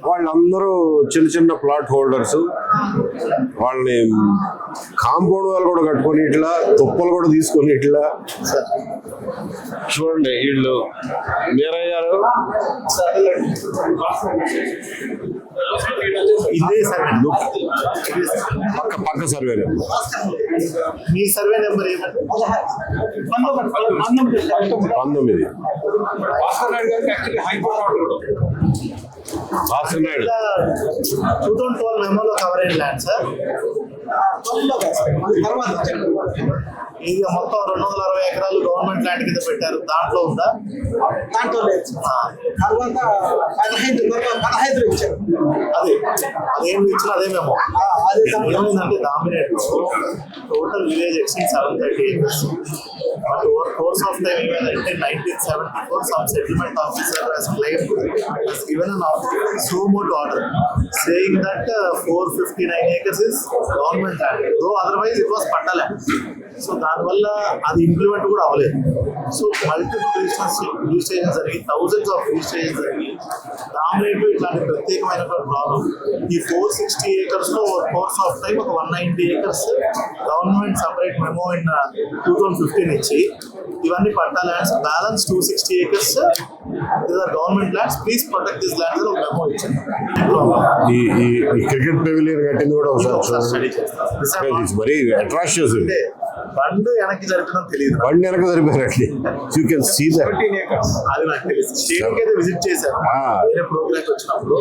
వాళ్ళందరూ చిన్న చిన్న ప్లాట్ హోల్డర్స్. వాళ్ళని కాంపౌండ్ వాళ్ళు కూడా కట్టుకొని ఇట్లా తుప్పలు కూడా తీసుకొని ఇట్లా చూడండి. వీళ్ళు వీరయ్య గారు పక్క సర్వే మీ సర్వే నెంబర్ 19. భాస్కర్ నాయుడు 2012 మెమోలో కవర్ అయిన ల్యాండ్ సార్. ఇది మొత్తం 260 ఎకరాలు గవర్నమెంట్ ల్యాండ్ కింద పెట్టారు. దాంట్లో ఉందా? దాంట్లో లేదు. తర్వాత 15 ఇచ్చారు. అదేం ఇచ్చినా అదే మేము ఏమైందంటే dominate total village extent 730 acres. But over course of time ఏమైందంటే 1974 some settlement officer has claimed has given an suo motu order saying that 459 acres is government land, though otherwise it was patta land. So దానివల్ల అది implement కూడా అవ్వలేదు. So multiple registration జరిగి thousands of registration జరిగి dominate ఇట్లాంటి ప్రత్యేకమైన problem. ఈ 460 acres లో కోర్స్ ఆఫ్ టైం ఒక 190 acres government separate memo in 2015 ఇచ్చి ఇవన్నీ పట్టా lands, balance 260 acres government lands, please protect this lands ఒక మెమో ఇచ్చింది. ఈ క్రికెట్ పెవిలియన్ కట్టింది కూడా ఒకసారి స్టడీ చేస్తాను. బండ్ వెనక్కి జరిపినా తెలియదు. బండి వెనక జరిపారండి. You can see that. అది నాకు తెలియదు. స్టేడియం అయితే విజిట్ చేశాను వేరే ప్రోగ్రామ్ వచ్చినప్పుడు.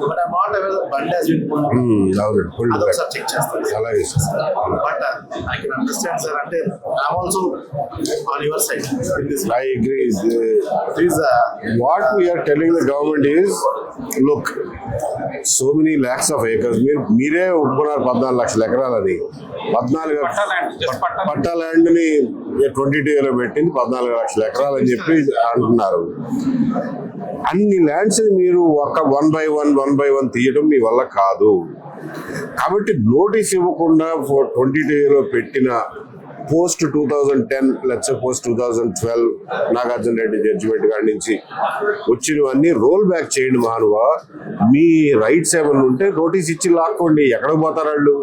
But I not aware that bund has been pulled. అదొకసారి చెక్ చేస్తాను. అలాగే but I can understand sir. అంటే I'm also on your side. I agree. What we are telling the government is, look, so many lakhs of acres. మీరే ఒప్పుకున్నారు 14 లక్షల ఎకరాలని. 14 పట్టా land ని 22 పెట్టింది 14 లక్షల ఎకరాలు అని చెప్పి అంటున్నారు. అన్ని ల్యాండ్స్ మీరు ఒక 1 by 1 తీయడం మీ వల్ల కాదు. కాబట్టి నోటీస్ ఇవ్వకుండా 22 పెట్టిన post 2010 let's post 2012 Nagarjuna Reddy judgment కాడి నుంచి వచ్చినవన్నీ రోల్ బ్యాక్ చేయండి మహానువా. మీ రైట్స్ ఏమన్నా ఉంటే నోటీస్ ఇచ్చి లాక్కోండి. ఎక్కడికి పోతారు వాళ్ళు?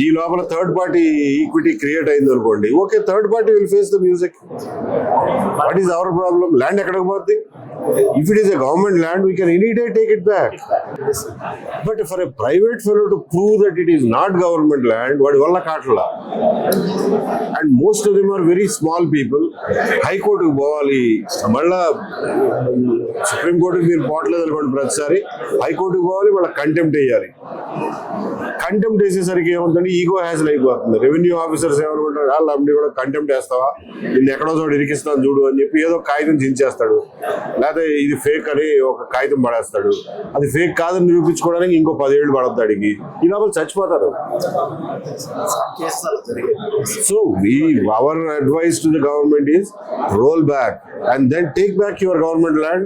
ఈ లోపల థర్డ్ పార్టీ ఈక్విటీ క్రియేట్ అయింది అనుకోండి, okay, third party will face the music. What is our problem? Land ఎక్కడికి పోతుంది? If it is a government land, we can any day take it back. But for a private fellow to prove that it is not government land, what valla kaatla. And most of them are very small people. High court ku povali, malla Supreme Court ku meer potledu anukondi pratisari High Court ku povali, malla contempt cheyali. Contempt వేసేసరికి ఏమవుతుంది, ego hassle అయిపోతుంది. Revenue officers ఏమనుకుంటారు, వాళ్ళు అమ్మి కూడా contempt వేస్తావా, నిన్ను ఎక్కడో చోటు ఇరికిస్తాను చూడు అని చెప్పి ఏదో కాగితం చించేస్తాడు. లేకపోతే ఇది ఫేక్ అని ఒక కాగితం పడేస్తాడు. అది ఫేక్ కాదని నిరూపించుకోవడానికి ఇంకో 10 ఏళ్ళు పడద్దు అడిగి. ఈ లోపల చచ్చిపోతారు. So our advice to the government is roll back and then take back your government land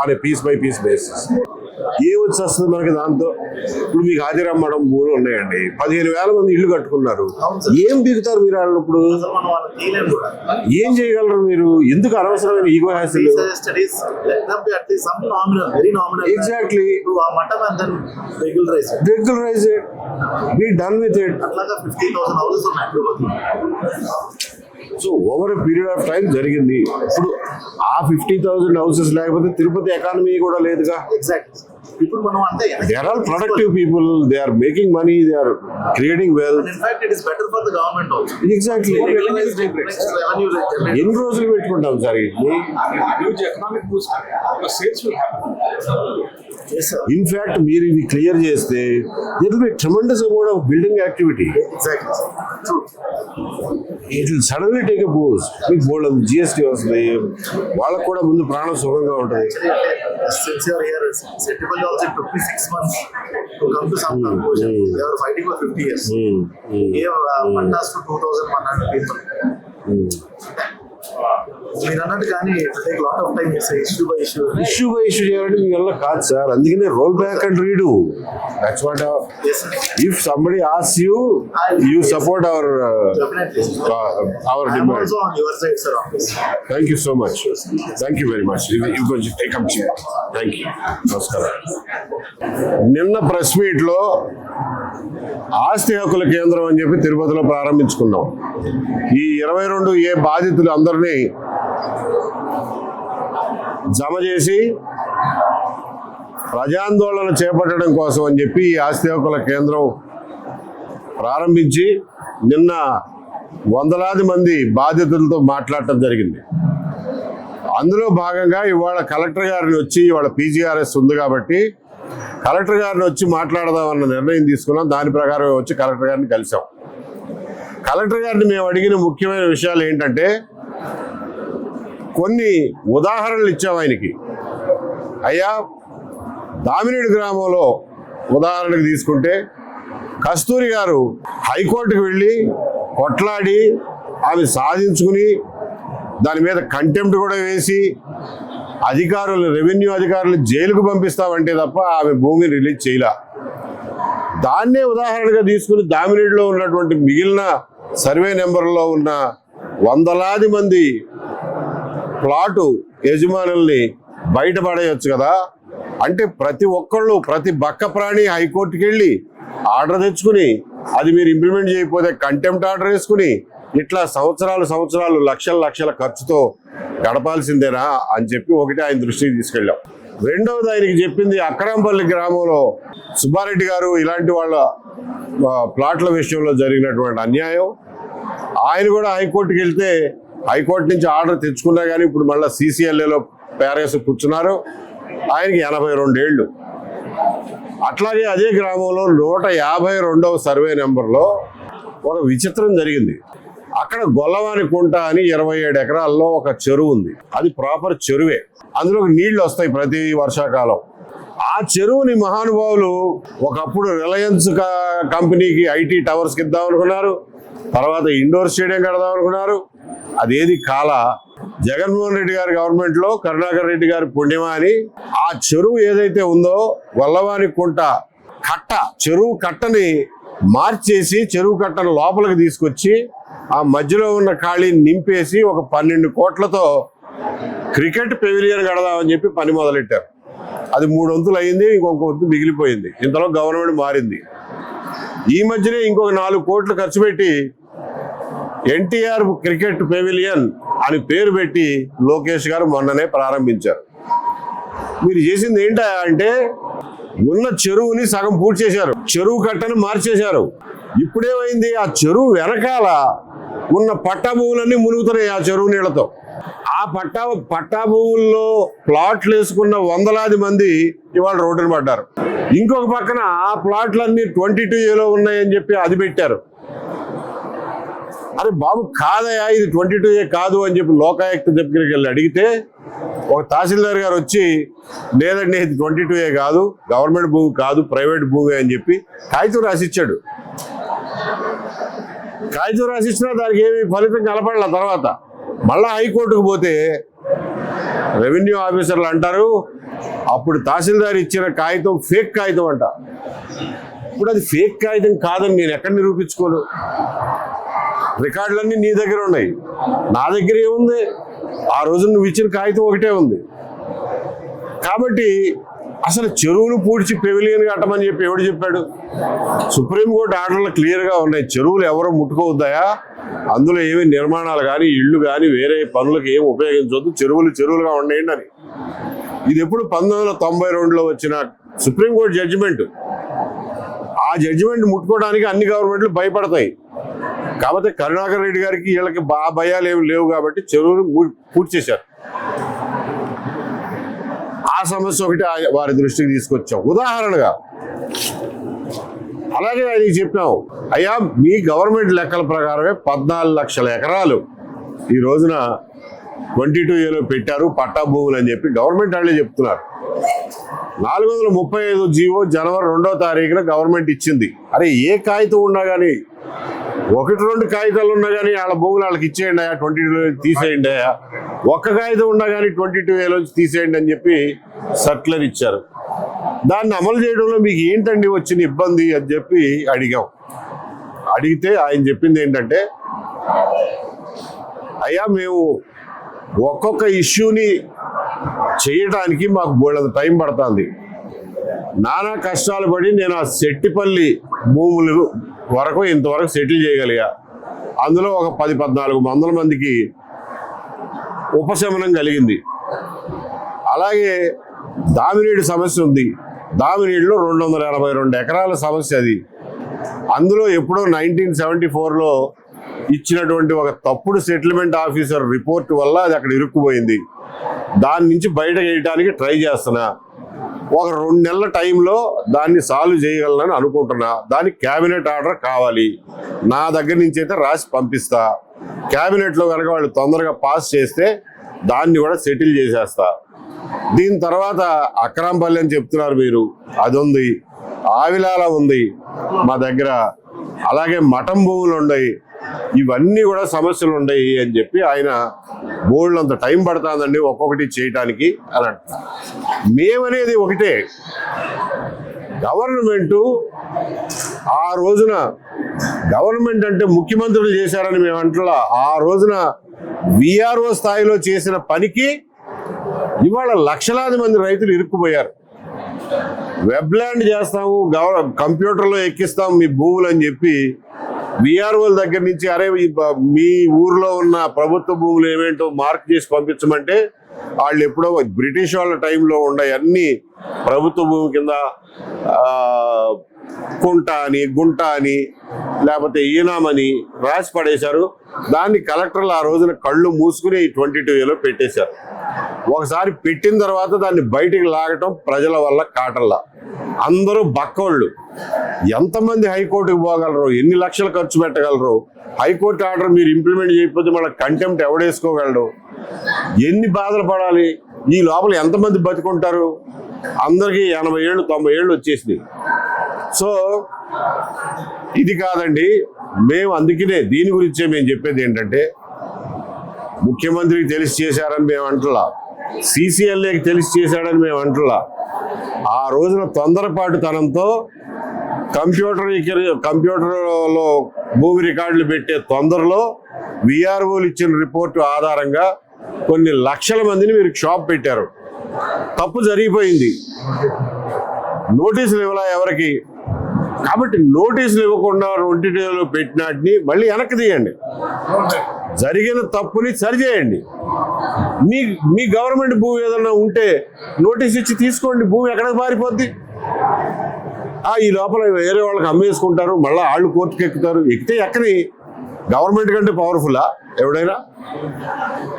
on a piece by piece basis. ఏమొచ్చి వస్తుంది మనకి దాంతో? ఇప్పుడు మీకు ఆదిరామ్మడం భూములు ఉన్నాయండి, 15,000 మంది ఇల్లు కట్టుకున్నారు. ఏం బీగుతారు మీరు వాళ్ళు? ఇప్పుడు ఏం చేయగలరు మీరు? ఎందుకు అనవసరమైన ego hassle? Exactly, regularize it, be done with it. So over a period of time జరిగింది. ఇప్పుడు ఆ 50,000 హౌసెస్ లేకపోతే తిరుపతి ఎకానమీ కూడా లేదుగా. ఇప్పుడు మనం అంటే they are all productive people, they are making money, they are creating wealth. In fact it is better for the government also. Exactly. ఎన్ని రోజులు పెట్టుకుంటాం సార్ ఇది? Economic boost, sales will happen. In fact, మీరు ఇవి clear చేస్తే there will be a tremendous amount of building activity. Exactly. It will suddenly take a boost. మీకు బోల్డ్ GST వస్తుంది, వాళ్ళకు కూడా ముందు ప్రాణం సుఖంగా ఉంటుంది. Since you are here, Setipalli also took me 6 months to come to some conclusion. They were fighting for 50 years. Gave Pattas to 2,100 people. మీరు అన్నట్టు కానీ take lot of time issue by issue issue by issue చేయాలంటే మీ వల్ల కాదు sir. అందుకనే roll back and redo. That's what if somebody asks you support our demand. Also on your side sir on this. Thank you so much. Thank you very much. You కొంచెం take up చేయండి. Thank you. నమస్కారం. నిన్న press meet లో ఆస్తి హక్కుల కేంద్రం అని చెప్పి తిరుపతిలో ప్రారంభించుకున్నాం. ఈ 22A బాధితులు అందరినీ జమ చేసి ప్రజాందోళన చేపట్టడం కోసం అని చెప్పి ఈ ఆస్తి హక్కుల కేంద్రం ప్రారంభించి నిన్న వందలాది మంది బాధితులతో మాట్లాడటం జరిగింది. అందులో భాగంగా ఇవాళ కలెక్టర్ గారిని వచ్చి, ఇవాళ PGRS ఉంది కాబట్టి కలెక్టర్ గారిని వచ్చి మాట్లాడదామన్న నిర్ణయం తీసుకున్నాం. దాని ప్రకారం వచ్చి కలెక్టర్ గారిని కలిసాం. కలెక్టర్ గారిని మేము అడిగిన ముఖ్యమైన విషయాలు ఏంటంటే, కొన్ని ఉదాహరణలు ఇచ్చాం ఆయనకి. అయ్యా, దామినేడు గ్రామంలో ఉదాహరణకు తీసుకుంటే కస్తూరి గారు హైకోర్టుకు వెళ్ళి కొట్లాడి ఆమె సాధించుకుని దాని మీద కంటెంప్ట్ కూడా వేసి అధికారులు, రెవెన్యూ అధికారులు జైలుకు పంపిస్తామంటే తప్ప ఆమె భూమిని రిలీజ్ చేయలే. దాన్నే ఉదాహరణగా తీసుకుని దామినేడులో ఉన్నటువంటి మిగిలిన సర్వే నెంబర్లో ఉన్న వందలాది మంది ప్లాటు యజమానుల్ని బయటపడేయచ్చు కదా. అంటే ప్రతి ఒక్కళ్ళు, ప్రతి బక్క ప్రాణి హైకోర్టుకి వెళ్ళి ఆర్డర్ తెచ్చుకుని అది మీరు ఇంప్లిమెంట్ చేయకపోతే కంటెంప్ట్ ఆర్డర్ వేసుకుని ఇట్లా సంవత్సరాలు లక్షల ఖర్చుతో గడపాల్సిందేనా అని చెప్పి ఒకటి ఆయన దృష్టికి తీసుకెళ్ళాం. రెండవది ఆయనకి చెప్పింది, అక్రాంపల్లి గ్రామంలో సుబ్బారెడ్డి గారు ఇలాంటి వాళ్ళ ప్లాట్ల విషయంలో జరిగినటువంటి అన్యాయం. ఆయన కూడా హైకోర్టుకి వెళ్తే హైకోర్టు నుంచి ఆర్డర్ తెచ్చుకున్నా కానీ ఇప్పుడు మళ్ళీ CCLAలో పేరేసి కూర్చున్నారు. ఆయనకి 82 ఏళ్ళు. అట్లాగే అదే గ్రామంలో 152వ సర్వే నెంబర్లో ఒక విచిత్రం జరిగింది. అక్కడ గొల్లవాని కుంట అని 27 ఎకరాల్లో ఒక చెరువు ఉంది. అది ప్రాపర్ చెరువే. అందులో నీళ్లు వస్తాయి ప్రతి వర్షాకాలం. ఆ చెరువుని మహానుభావులు ఒకప్పుడు రిలయన్స్ కంపెనీకి IT టవర్స్కి ఇద్దాం అనుకున్నారు. తర్వాత ఇండోర్ స్టేడియం కడదాం అనుకున్నారు. అదేది కాల జగన్మోహన్ రెడ్డి గారి గవర్నమెంట్ లో కరుణాకర్ రెడ్డి గారి పుణ్యమా అని ఆ చెరువు ఏదైతే ఉందో గొల్లవాని కుంట కట్ట, చెరువు కట్టని మార్చేసి చెరువు కట్టను లోపలికి తీసుకొచ్చి ఆ మధ్యలో ఉన్న ఖాళీని నింపేసి ఒక 12 కోట్లతో క్రికెట్ పెవిలియన్ కడదామని చెప్పి పని మొదలెట్టారు. అది 3 వంతులు అయింది, ఇంకొక వంతు మిగిలిపోయింది. ఇంతలో గవర్నమెంట్ మారింది. ఈ మధ్యనే ఇంకొక 4 కోట్లు ఖర్చు పెట్టి NTR క్రికెట్ పెవిలియన్ అని పేరు పెట్టి లోకేష్ గారు మొన్ననే ప్రారంభించారు. మీరు చేసింది ఏంటా అంటే, ఉన్న చెరువుని సగం పూర్తి చేశారు, చెరువు కట్టను మార్చేశారు. ఇప్పుడేమైంది, ఆ చెరువు వెనకాల ఉన్న పట్టా భూములన్నీ మునుగుతున్నాయి ఆ చెరువు నీళ్లతో. ఆ పట్టా భూముల్లో ప్లాట్లు వేసుకున్న వందలాది మంది ఇవాళ రోడ్డున పడ్డారు. ఇంకొక పక్కన ఆ ప్లాట్లన్నీ 22Aలో ఉన్నాయని చెప్పి అది పెట్టారు. అరే బాబు, కాదయా ఇది 22A కాదు అని చెప్పి లోకాయుక్త దగ్గరికి వెళ్ళి అడిగితే ఒక తహసీల్దార్ గారు వచ్చి, లేదండి ఇది 22A కాదు, గవర్నమెంట్ భూమి కాదు, ప్రైవేట్ భూమి అని చెప్పి కాగితం రాసిచ్చాడు. కాగితం రాసిచ్చినా దానికి ఏమి ఫలితం కలపడాల. తర్వాత మళ్ళా హైకోర్టుకు పోతే రెవెన్యూ ఆఫీసర్లు అంటారు, అప్పుడు తహసీల్దార్ ఇచ్చిన కాగితం ఫేక్ కాగితం అంట. ఇప్పుడు అది ఫేక్ కాగితం కాదని నేను ఎక్కడ నిరూపించుకోను? రికార్డులన్నీ నీ దగ్గర ఉన్నాయి, నా దగ్గర ఏముంది? ఆ రోజు నువ్వు ఇచ్చిన కాగితం ఒకటే ఉంది. కాబట్టి అసలు చెరువును పూడ్చి పెవిలియన్ కట్టమని చెప్పి ఎవడు చెప్పాడు? సుప్రీంకోర్టు ఆర్డర్లు క్లియర్గా ఉన్నాయి, చెరువులు ఎవరో ముట్టుకోవద్దాయా, అందులో ఏమి నిర్మాణాలు కానీ ఇళ్ళు కానీ వేరే పనులకు ఏమి ఉపయోగించవద్దు, చెరువులుగా ఉండేయండి అని. ఇది ఎప్పుడు 1992లో వచ్చిన సుప్రీంకోర్టు జడ్జిమెంట్. ఆ జడ్జిమెంట్ ముట్టుకోవడానికి అన్ని గవర్నమెంట్లు భయపడతాయి. కాబట్టి కరుణాకర్ రెడ్డి గారికి వీళ్ళకి భయాలు ఏమి లేవు కాబట్టి చెరువును పూర్తి చేశారు. ఆ సమస్య ఒకటి వారి దృష్టికి తీసుకొచ్చాం ఉదాహరణగా. అలాగే ఆయనకి చెప్పాం, అయ్యా మీ గవర్నమెంట్ లెక్కల ప్రకారమే 14 లక్షల ఎకరాలు ఈ రోజున 22Aలో పెట్టారు పట్టా భూములు అని చెప్పి గవర్నమెంట్ వాళ్ళే చెప్తున్నారు. 435 జీవో జనవరి 2వ తారీఖున గవర్నమెంట్ ఇచ్చింది. అరే ఏ కాగితం ఉన్నా కానీ, 1-2 కాగితాలు ఉన్నా కానీ వాళ్ళ భూములు వాళ్ళకి ఇచ్చేయండి అయ్యా, 22 తీసేయండి అయ్యా, ఒక్క కాగితం ఉన్నా కానీ 22A నుంచి తీసేయండి అని చెప్పి సర్క్యులర్ ఇచ్చారు. దాన్ని అమలు చేయడంలో మీకు ఏంటండి వచ్చిన ఇబ్బంది అని చెప్పి అడిగితే ఆయన చెప్పింది ఏంటంటే, అయ్యా మేము ఒక్కొక్క ఇష్యూని చేయడానికి మాకు బోళ్ళంత టైం పడుతుంది. నానా కష్టాలు పడి నేను ఆ సెట్టిపల్లి భూములు వరకు ఇంతవరకు సెటిల్ చేయగలిగా. అందులో ఒక 10-14 మందికి ఉపశమనం కలిగింది. అలాగే దామినేడు సమస్య ఉంది. దామినేడులో 282 ఎకరాల సమస్య అది. అందులో ఎప్పుడో 1974లో ఇచ్చినటువంటి ఒక తప్పుడు సెటిల్మెంట్ ఆఫీసర్ రిపోర్ట్ వల్ల అది అక్కడ ఇరుక్కుపోయింది. దాని నుంచి బయట వేయడానికి ట్రై చేస్తున్నా. ఒక 2 నెలల టైంలో దాన్ని సాల్వ్ చేయగలనని అనుకుంటున్నా. దానికి క్యాబినెట్ ఆర్డర్ కావాలి. నా దగ్గర నుంచి అయితే రాసి పంపిస్తా. క్యాబినెట్లో కనుక వాళ్ళు తొందరగా పాస్ చేస్తే దాన్ని కూడా సెటిల్ చేసేస్తా. దీని తర్వాత అక్రాంపల్లి అని చెప్తున్నారు మీరు, అది ఉంది. ఆవిలాల ఉంది మా దగ్గర. అలాగే మఠం భూములు ఉన్నాయి. ఇవన్నీ కూడా సమస్యలు ఉన్నాయి అని చెప్పి ఆయన బోర్డు అంత టైం పడుతుందండి ఒక్కొక్కటి చేయటానికి అని అంటున్నారు. మేమనేది ఒకటే, గవర్నమెంటు ఆ రోజున గవర్నమెంట్ అంటే ముఖ్యమంత్రులు చేశారని మేము అంటున్నా. ఆ రోజున విఆర్ఓ స్థాయిలో చేసిన పనికి ఇవాళ లక్షలాది మంది రైతులు ఇరుక్కుపోయారు. వెబ్ల్యాండ్ చేస్తాము, కంప్యూటర్లో ఎక్కిస్తాము మీ భూములు అని చెప్పి విఆర్ఓల దగ్గర నుంచి అరే మీ ఊర్లో ఉన్న ప్రభుత్వ భూములు ఏమేంటో మార్క్ చేసి పంపించమంటే వాళ్ళు ఎప్పుడో బ్రిటిష్ వాళ్ళ టైంలో ఉన్నాయి అన్ని ప్రభుత్వ భూమి కింద కుంట అని, గుంట అని, లేకపోతే ఈనామని రాసి పడేశారు. దాన్ని కలెక్టర్లు ఆ రోజున కళ్ళు మూసుకుని 22Aలో పెట్టేశారు. ఒకసారి పెట్టిన తర్వాత దాన్ని బయటికి లాగటం ప్రజల వల్ల కాటల్లా. అందరూ బక్కోళ్ళు. ఎంతమంది హైకోర్టుకు పోగలరు, ఎన్ని లక్షలు ఖర్చు పెట్టగలరు? హైకోర్టు ఆర్డర్ మీరు ఇంప్లిమెంట్ చేయకపోతే మళ్ళీ కంటెంప్ట్ ఎవడేసుకోగలడు? ఎన్ని బాధలు పడాలి? ఈ లోపల ఎంతమంది బతుకుంటారు? అందరికీ 80 ఏళ్ళు 90 ఏళ్ళు వచ్చేసినాయి. సో ఇది కాదండి, మేము అందుకనే దీని గురించే మేము చెప్పేది ఏంటంటే, ముఖ్యమంత్రికి తెలిసి చేశారని మేము అంటలా, CCLAకి తెలిసి చేశాడని మేము అంటలా. ఆ రోజున తొందరపాటుతనంతో కంప్యూటర్లో భూమి రికార్డులు పెట్టే తొందరలో విఆర్ఓలు ఇచ్చిన రిపోర్టు ఆధారంగా కొన్ని లక్షల మందిని మీరు షాప్ పెట్టారు. తప్పు జరిగిపోయింది. నోటీసులు ఇవ్వలా ఎవరికి. కాబట్టి నోటీసులు ఇవ్వకుండా 22Aలో పెట్టినాటిని మళ్ళీ వెనక్కి తీయండి. జరిగిన తప్పుని సరిచేయండి. మీ గవర్నమెంట్ భూమి ఏదన్నా ఉంటే నోటీస్ ఇచ్చి తీసుకోండి. భూమి ఎక్కడికి పారిపోద్ది? ఈ లోపల వేరే వాళ్ళకి అమ్మేసుకుంటారు, మళ్ళీ వాళ్ళు కోర్టుకు ఎక్కుతారు. ఎక్కితే ఎక్కని గవర్నమెంట్ కంటే పవర్ఫుల్లా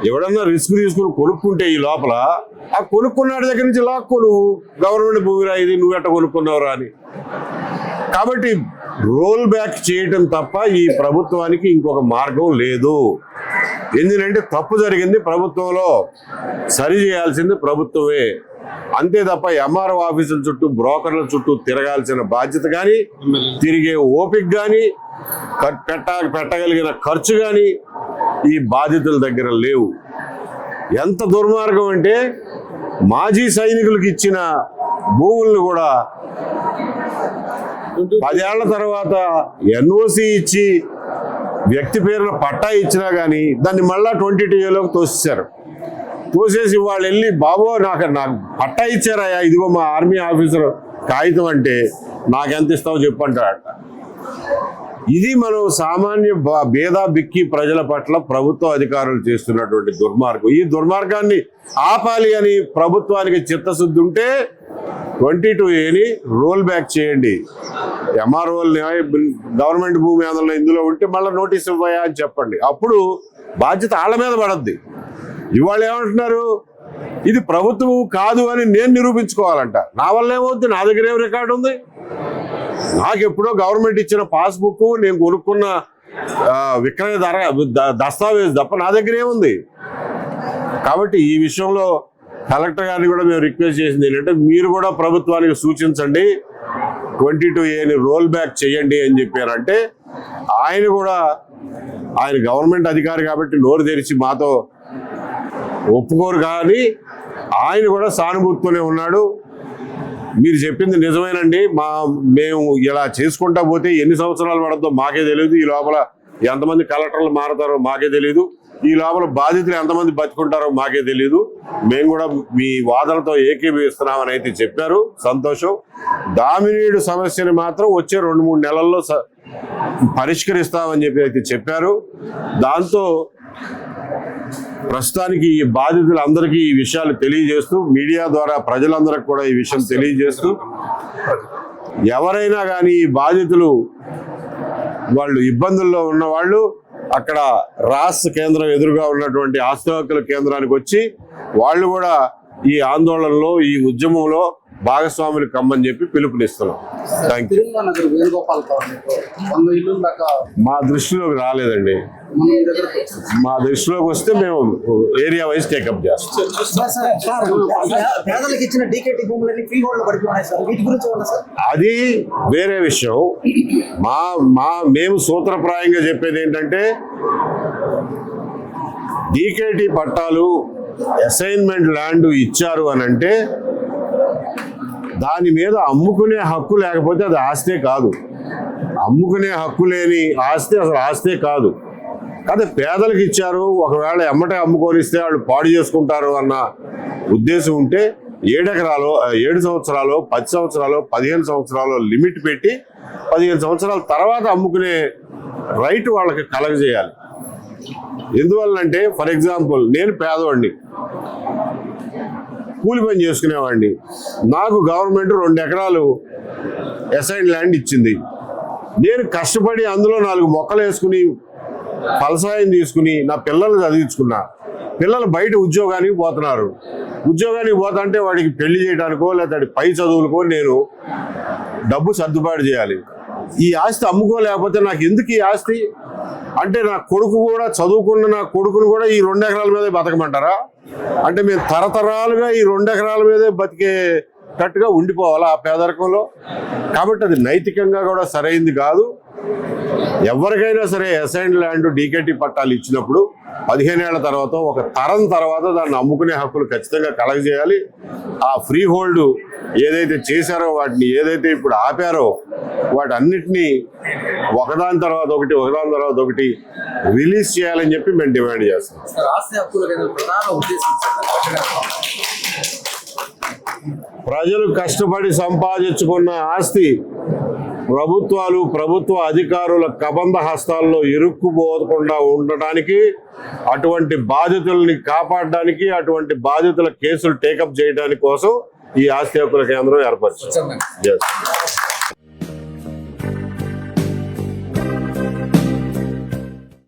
ఎవడన్నా రిస్క్ తీసుకుని కొనుక్కుంటే ఈ లోపల ఆ కొనుక్కున్నాడి దగ్గర నుంచి లాక్కో, నువ్వు గవర్నమెంట్ భూమిరా ఇది, నువ్వు ఎట్ట కొనుక్కున్నావురా అని. కాబట్టి రోల్ బ్యాక్ చేయటం తప్ప ఈ ప్రభుత్వానికి ఇంకొక మార్గం లేదు. ఎందుకంటే తప్పు జరిగింది ప్రభుత్వంలో, సరి చేయాల్సింది ప్రభుత్వమే. అంతే తప్ప ఎంఆర్ఓ ఆఫీసుల చుట్టూ, బ్రోకర్ల చుట్టూ తిరగాల్సిన బాధ్యత కానీ, తిరిగే ఓపిక కానీ, పెట్టగలిగిన ఖర్చు కానీ ఈ బాధితుల దగ్గర లేవు. ఎంత దుర్మార్గం అంటే, మాజీ సైనికులకు ఇచ్చిన భూములను కూడా 10 ఏళ్ల తర్వాత NOC ఇచ్చి వ్యక్తి పేరున పట్టా ఇచ్చినా కానీ దాన్ని మళ్ళా 22Aలోకి తోసేశారు. తోసేసి వాళ్ళు వెళ్ళి, బాబో నాకు పట్టా ఇచ్చారా, ఇదిగో మా ఆర్మీ ఆఫీసర్ కాగితం అంటే నాకెంత ఇస్తావో చెప్పంటారట. ఇది మనం సామాన్య భేదా బిక్కి ప్రజల పట్ల ప్రభుత్వ అధికారులు చేస్తున్నటువంటి దుర్మార్గం. ఈ దుర్మార్గాన్ని ఆపాలి అని ప్రభుత్వానికి చిత్తశుద్ధి ఉంటే 22Aని రోల్ బ్యాక్ చేయండి. ఎంఆర్ఓలు గవర్నమెంట్ భూమి ఆందోళన ఇందులో ఉంటే మళ్ళీ నోటీస్ ఇవ్వయా అని చెప్పండి. అప్పుడు బాధ్యత వాళ్ళ మీద పడద్ది. ఇవాళ ఏమంటున్నారు, ఇది ప్రభుత్వం కాదు అని నేను నిరూపించుకోవాలంట. నా వల్ల ఏమవుద్ది? నా దగ్గర ఏం రికార్డు ఉంది? నాకు ఎప్పుడో గవర్నమెంట్ ఇచ్చిన పాస్బుక్, నేను కొనుక్కున్న విక్రయ దస్తావేజ్ తప్ప నా దగ్గర ఏముంది? కాబట్టి ఈ విషయంలో కలెక్టర్ గారిని కూడా మేము రిక్వెస్ట్ చేసింది ఏంటంటే, మీరు కూడా ప్రభుత్వానికి సూచించండి 22Aని రోల్ బ్యాక్ చేయండి అని చెప్పారంటే, ఆయన గవర్నమెంట్ అధికారి కాబట్టి నోరు తెరిచి మాతో ఒప్పుకోరు. కానీ ఆయన కూడా సానుభూతితోనే ఉన్నాడు. మీరు చెప్పింది నిజమేనండి. మేము ఇలా చేసుకుంటా పోతే ఎన్ని సంవత్సరాలు పడద్దో మాకే తెలియదు. ఈ లోపల ఎంతమంది కలెక్టర్లు మారతారో మాకే తెలియదు. ఈ లోపల బాధితులు ఎంతమంది బతుకుంటారో మాకే తెలియదు. మేము కూడా మీ వాదనతో ఏకీభవిస్తున్నామని అయితే చెప్పారు. సంతోషం. దామినీడు సమస్యని మాత్రం వచ్చే 2-3 నెలల్లో పరిష్కరిస్తామని చెప్పి అయితే చెప్పారు. దాంతో ప్రస్తుతానికి ఈ బాధితులందరికీ ఈ విషయాలు తెలియజేస్తూ, మీడియా ద్వారా ప్రజలందరికీ కూడా ఈ విషయం తెలియజేస్తూ, ఎవరైనా కానీ ఈ బాధితులు వాళ్ళు ఇబ్బందుల్లో ఉన్నవాళ్ళు అక్కడ రాస్ కేంద్రం ఎదురుగా ఉన్నటువంటి ఆస్తి హక్కుల కేంద్రానికి వచ్చి వాళ్ళు కూడా ఈ ఆందోళనలో, ఈ ఉద్యమంలో భాగస్వాములు కమ్మని చెప్పి పిలుపునిస్తున్నాం. Thank you. మా దృష్టిలోకి రాలేదండి. మా దృష్టిలోకి వస్తే మేము ఏరియా వైజ్ టేకప్ చేస్తాం. పేదలకు ఇచ్చిన డీకేటీ భూములన్నీ ఫ్రీ హోల్డ్ పడిపోయినాయి సార్. వీటి గురించి ఏమన్నా సార్? అది వేరే విషయం. మేము సూత్రప్రాయంగా చెప్పేది ఏంటంటే, డీకేటీ పట్టాలు అసైన్మెంట్ ల్యాండ్ ఇచ్చారు అని అంటే దాని మీద అమ్ముకునే హక్కు లేకపోతే అది ఆస్తే కాదు. అమ్ముకునే హక్కు లేని ఆస్తి అసలు ఆస్తే కాదు. కానీ పేదలకు ఇచ్చారు, ఒకవేళ ఎమ్మటే అమ్ముకొనిస్తే వాళ్ళు పాడు చేసుకుంటారు అన్న ఉద్దేశం ఉంటే 7 ఎకరాలు 7 సంవత్సరాలు 10 సంవత్సరాలు 15 సంవత్సరాలు లిమిట్ పెట్టి 15 సంవత్సరాల తర్వాత అమ్ముకునే రైట్ వాళ్ళకి కలగజేయాలి. ఎందువల్లంటే, ఫర్ ఎగ్జాంపుల్, నేను పేదవాడిని, కూలి పని చేసుకునేవాడిని. నాకు గవర్నమెంట్ 2 ఎకరాలు అసైన్ ల్యాండ్ ఇచ్చింది. నేను కష్టపడి అందులో 4 మొక్కలు వేసుకుని ఫలసాయం తీసుకుని నా పిల్లల్ని చదివించుకున్నా. పిల్లలు బయట ఉద్యోగానికి పోతున్నారు. ఉద్యోగానికి పోతుంటే వాడికి పెళ్లి చేయడానికో లేదా పై చదువులకో నేను డబ్బు సర్దుబాటు చేయాలి. ఈ ఆస్తి అమ్ముకోలేకపోతే నాకు ఎందుకు ఈ ఆస్తి? అంటే నా కొడుకు కూడా చదువుకున్న నా కొడుకును కూడా ఈ 2 ఎకరాల మీదే బతకమంటారా? అంటే మేము తరతరాలుగా ఈ 2 ఎకరాల మీదే బతికేటట్టుగా ఉండిపోవాలా ఆ పేదరికంలో? కాబట్టి అది నైతికంగా కూడా సరైంది కాదు. ఎవరికైనా సరే అసైన్డ్ ల్యాండ్ డీకేటీ పట్టాలు ఇచ్చినప్పుడు 15 ఏళ్ల తర్వాత, ఒక తరం తర్వాత దాన్ని అమ్ముకునే హక్కులు ఖచ్చితంగా కలగజేయాలి. ఆ ఫ్రీ హోల్డ్ ఏదైతే చేశారో, వాటిని ఏదైతే ఇప్పుడు ఆపారో, వాటన్నిటినీ ఒకదాని తర్వాత ఒకటి రిలీజ్ చేయాలని చెప్పి మేము డిమాండ్ చేస్తాం. ప్రజలు కష్టపడి సంపాదించుకున్న ఆస్తి ప్రభుత్వ అధికారుల కబంధ హస్తాల్లో ఇరుక్కుపోకుండా ఉండటానికి, అటువంటి బాధితుల్ని కాపాడడానికి, అటువంటి బాధితుల కేసులు టేకప్ చేయడానికి కోసం ఈ ఆస్తి హక్కుల కేంద్రం ఏర్పరిచింది.